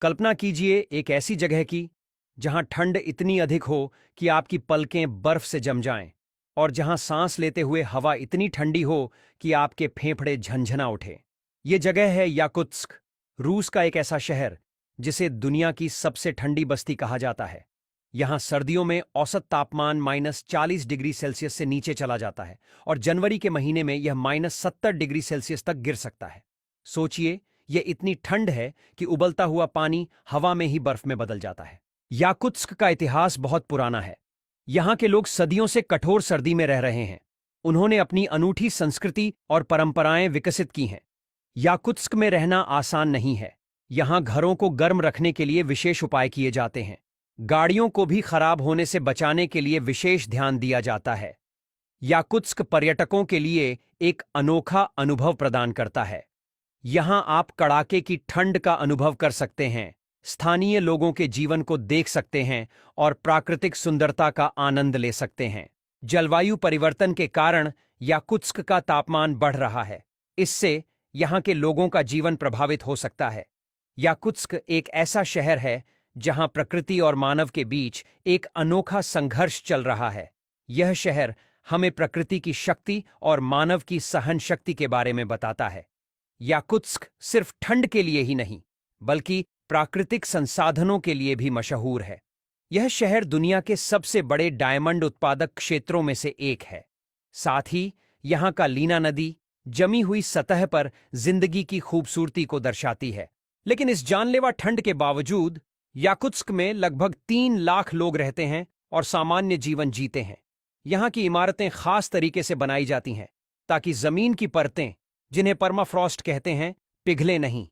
कल्पना कीजिए एक ऐसी जगह की जहां ठंड इतनी अधिक हो कि आपकी पलकें बर्फ से जम जाएं, और जहां सांस लेते हुए हवा इतनी ठंडी हो कि आपके फेफड़े झंझना उठे। ये जगह है याकुत्स्क, रूस का एक ऐसा शहर जिसे दुनिया की सबसे ठंडी बस्ती कहा जाता है। यहाँ सर्दियों में औसत तापमान -40 डिग्री सेल्सियस से नीचे चला जाता है, और जनवरी के महीने में यह -70 डिग्री सेल्सियस तक गिर सकता है। सोचिए, यह इतनी ठंड है कि उबलता हुआ पानी हवा में ही बर्फ में बदल जाता है। याकुत्स्क का इतिहास बहुत पुराना है। यहाँ के लोग सदियों से कठोर सर्दी में रह रहे हैं। उन्होंने अपनी अनूठी संस्कृति और परंपराएं विकसित की हैं। याकुत्स्क में रहना आसान नहीं है। यहाँ घरों को गर्म रखने के लिए विशेष उपाय किए जाते हैं। गाड़ियों को भी खराब होने से बचाने के लिए विशेष ध्यान दिया जाता है। याकुत्स्क पर्यटकों के लिए एक अनोखा अनुभव प्रदान करता है। यहाँ आप कड़ाके की ठंड का अनुभव कर सकते हैं, स्थानीय लोगों के जीवन को देख सकते हैं और प्राकृतिक सुंदरता का आनंद ले सकते हैं। जलवायु परिवर्तन के कारण याकुत्स्क का तापमान बढ़ रहा है। इससे यहाँ के लोगों का जीवन प्रभावित हो सकता है। याकुत्स्क एक ऐसा शहर है जहाँ प्रकृति और मानव के बीच एक अनोखा संघर्ष चल रहा है। यह शहर हमें प्रकृति की शक्ति और मानव की सहन शक्ति के बारे में बताता है। याकुत्स्क सिर्फ ठंड के लिए ही नहीं, बल्कि प्राकृतिक संसाधनों के लिए भी मशहूर है। यह शहर दुनिया के सबसे बड़े डायमंड उत्पादक क्षेत्रों में से एक है। साथ ही यहाँ का लीना नदी जमी हुई सतह पर जिंदगी की खूबसूरती को दर्शाती है। लेकिन इस जानलेवा ठंड के बावजूद याकुत्स्क में लगभग 3 लाख लोग रहते हैं और सामान्य जीवन जीते हैं। यहाँ की इमारतें खास तरीके से बनाई जाती हैं ताकि जमीन की परतें, जिन्हें परमाफ्रॉस्ट कहते हैं, पिघले नहीं।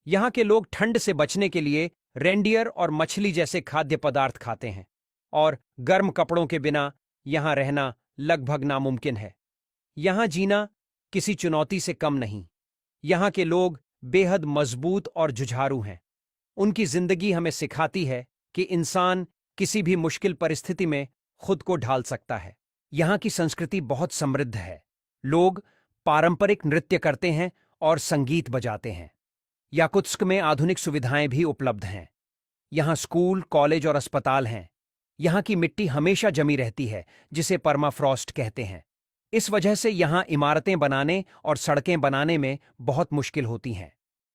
यहाँ के लोग ठंड से बचने के लिए रेंडियर और मछली जैसे खाद्य पदार्थ खाते हैं, और गर्म कपड़ों के बिना यहाँ रहना लगभग नामुमकिन है। यहाँ जीना किसी चुनौती से कम नहीं। यहाँ के लोग बेहद मजबूत और जुझारू हैं। उनकी जिंदगी हमें सिखाती है कि इंसान किसी भी मुश्किल परिस्थिति में खुद को ढाल सकता है। यहाँ की संस्कृति बहुत समृद्ध है। लोग पारंपरिक नृत्य करते हैं और संगीत बजाते हैं। याकुत्स्क में आधुनिक सुविधाएं भी उपलब्ध हैं। यहाँ स्कूल, कॉलेज और अस्पताल हैं। यहाँ की मिट्टी हमेशा जमी रहती है, जिसे परमाफ्रॉस्ट कहते हैं। इस वजह से यहाँ इमारतें बनाने और सड़कें बनाने में बहुत मुश्किल होती हैं।